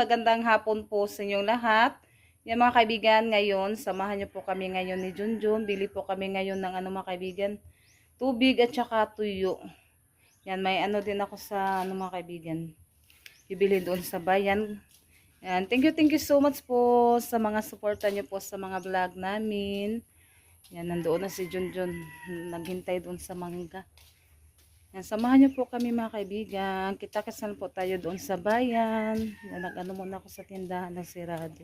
magandang hapon po sa inyong lahat. Yan mga kaibigan, ngayon, samahan niyo po kami ngayon ni Junjun. Bili po kami ngayon ng mga kaibigan, tubig at saka tuyo. Yan, may din ako sa mga kaibigan. Bibili doon sa bayan. Yan, thank you so much po sa mga suporta niyo po sa mga vlog namin. Yan, nandoon na si Junjun. Naghintay doon sa mangga. Yan, samahan niyo po kami mga kaibigan. Kita-kisan po tayo doon sa bayan. Yan, muna ako sa tindahan ng sirado.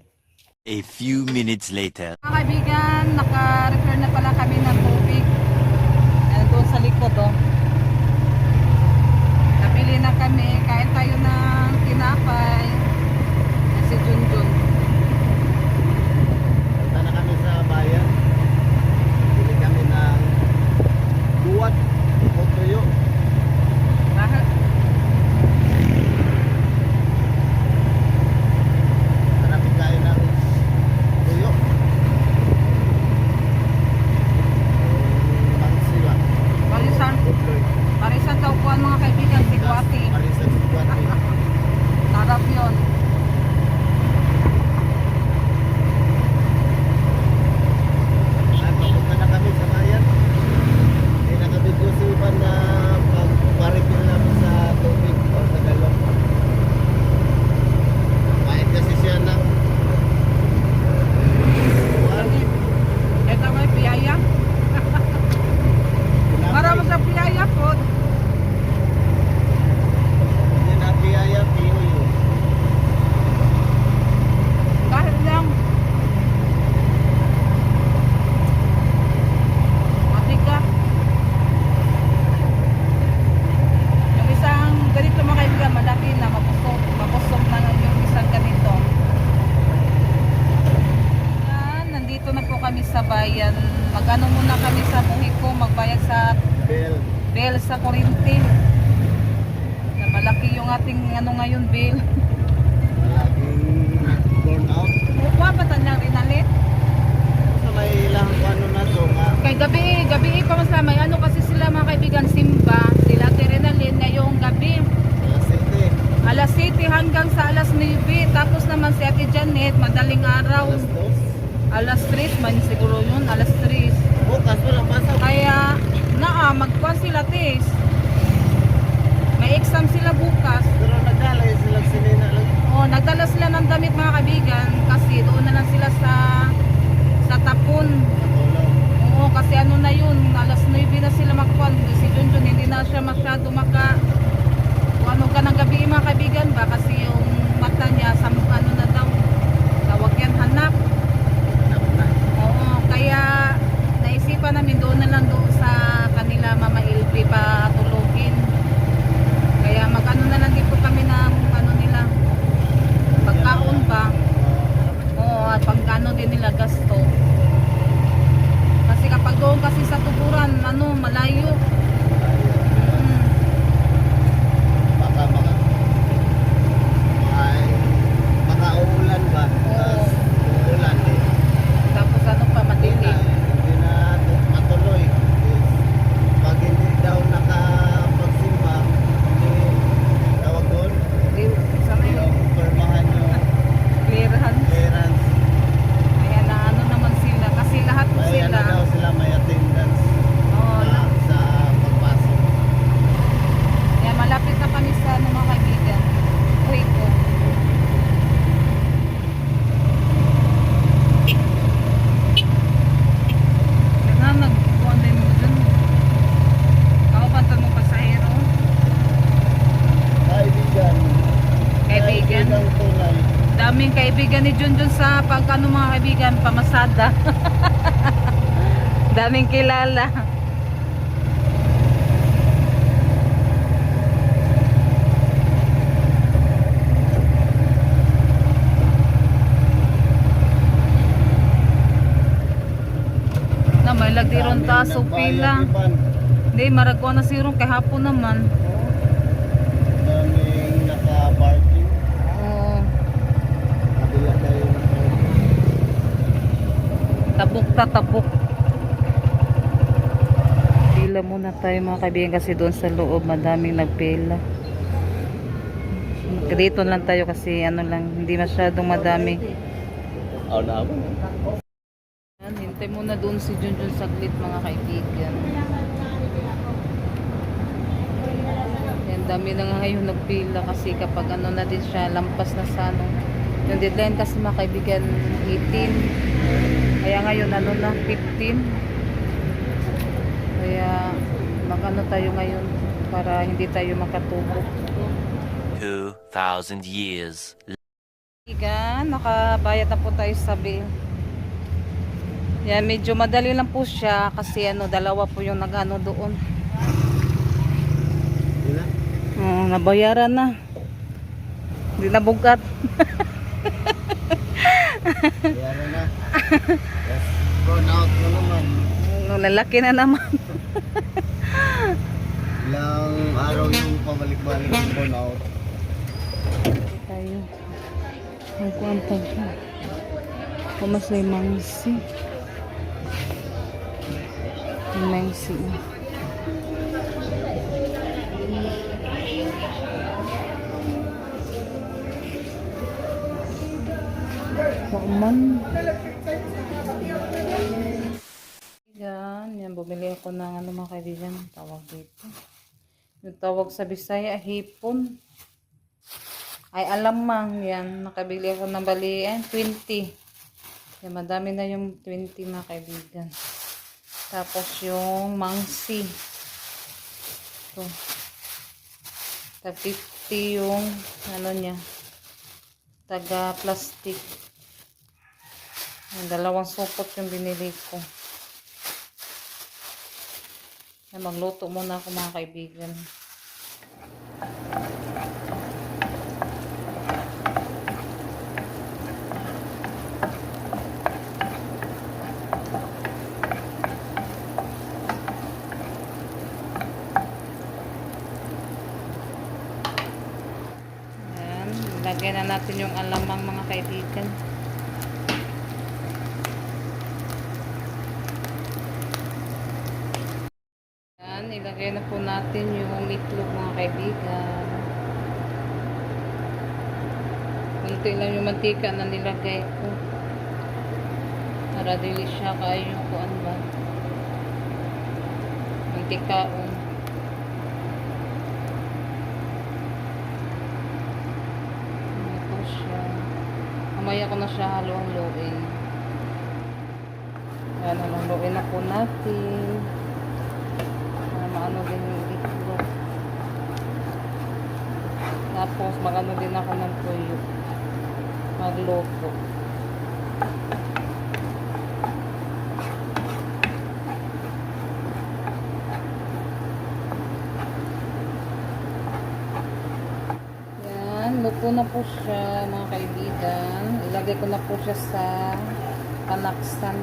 A few minutes later. Mga kaibigan, naka-refer na pala kami ng tubig. Yan, doon sa likod oh. Nabili na kami. Kain tayo ng tinapay. Yan, si Junjun. Punta na kami sa bayan. Bili kami ng buwat o tuyo. Bakit? Hanapin tayo ng tuyo. Pangsila. Parisan daw po mga kaibigan, si Guwati. Parisan si Guwati. Sarap yun. Papunta na kami sa bayan. Hindi na kami kusipan na pag-parikil namin sa tubig o sa galon. Kahit kasi siya ng Ito may piyaya. Marami sa piyaya po. Hindi na piyaya, piyo. Kahit lang. Matika. Yung isang ganito mga kaibigan, malaki na, mapusok na yung isang ganito. Yan, nandito na po kami sa bayan. Mag-ano muna kami sa Buhiko, magbayad sa bill sa kuryente. Na malaki yung ating ngayon bill. Laging burn out. Mukha ba tanyang rinalit? Sa may ilang ano na to nga. Kay gabi pa mas may kasi sila mga kaibigan simba, sila Tirenalin ngayong gabi. Alas 7, Alas 7 hanggang sa alas 9. Tapos naman si Ate Janet, madaling araw. alas 2. Alas 3 man siguro yun, alas 3. Bukas walang pasok. Kaya magkuhan sila tis. May exam sila bukas. Pero nagdalay silang sinina lang. Nagdala sila ng damit mga kaibigan kasi doon na lang sila sa tapon. Natulog. Oo, kasi ano na yun, alas 9 na sila makukuha. Si Junjun hindi na siya masyado ano ka ng gabi mga kaibigan ba? Kasi yung mata niya, ano na daw, tawag yan, hanap. Na. Oo, kaya naisipan namin doon na lang doon sa kanila Mama Ilpi pa tulugin. Kaya mag-ano na lang dito kami ng ano nila, pagkaon ba? Oo, at pagkano din nila gasto. Kasi kapag doon kasi sa tuburan, malayo. Baka makaulan ba? Oo. Ulan eh. Tapos ano pa, matinig. Hindi na matuloy. Pag hindi daw nakapagsimba, hindi tawag doon. Sa Hindi ngayon, permahan yung clearance. clearance. Kaya na ano naman sila. Kasi lahat po May ano sila. daw sila may attendance Oo, sa pagpasok. kaya malapit na kami sa mga kaibigan. Rico. Nagkuhan din mo dun. Kaupantan mo pasahero. Kaibigan. Kaibigan. Kaibigan tunay. Daming kaibigan ni Junjun sa pagkano mga kaibigan, pamasada. Daming kilala. Na may lagdiron ta so pila. Hindi maragwa na sirong kay hapon naman. Daming naka-parking. Oo. Kabila tayo ng Tabok. Pila muna tayo mga kaibigan kasi doon sa loob madaming nagpila. Dito lang tayo kasi ano lang, hindi masyadong madami. Oh, na ako. Yan, hintay muna doon si Junjun saglit mga kaibigan. Yan, dami na nga ngayon nagpila kasi kapag ano na din siya, lampas na sa ano. Yung deadline kasi mga kaibigan, 18. Kaya ngayon ano na, 15. Kaya mag-ano tayo ngayon para hindi tayo makatubo. 2,000 years. Kaibigan, nakabayad na po tayo sa bill. Yan, medyo madali lang po siya kasi ano, dalawa po yung nag-ano doon. Yun na. Nabayaran na. Hindi na bugat. Bayaran na. Yes. Burn out na naman. Lalaki na naman. Ilang araw yung pabalik-balik ng burn out. Tayo. Ang kuwanta siya. Pumasay mangsi. Mangsi. Pakman. Yan, bumili ako ng ano mga kaibigan, tawag dito. Yung tawag sa Bisaya, hipon. Ay, alamang, yan. Nakabili ako ng balian, 20. Yan, madami na yung 20 mga kaibigan. Tapos yung mangsi. Ito. Tag 50 yung, ano niya, taga plastic. Yung dalawang supot yung binili ko. Yan, magluto muna ako mga kaibigan. Yan, lagyan na natin yung alamang mga kaibigan. Yan, ilagay na po natin yung itlog mga kaibigan. Kunti lang yung mantika na nilagay ko. Para dili siya kayo yung kuan ba. Mantikaon. Ito siya. Mamaya ko na siya halo-haloin. Yan, halo-haloin na po natin. Maano din yung itlog. Tapos magano din ako ng tuyo. Magluto. Yan, luto na po siya mga kaibigan. Ilagay ko na po siya sa panaksan.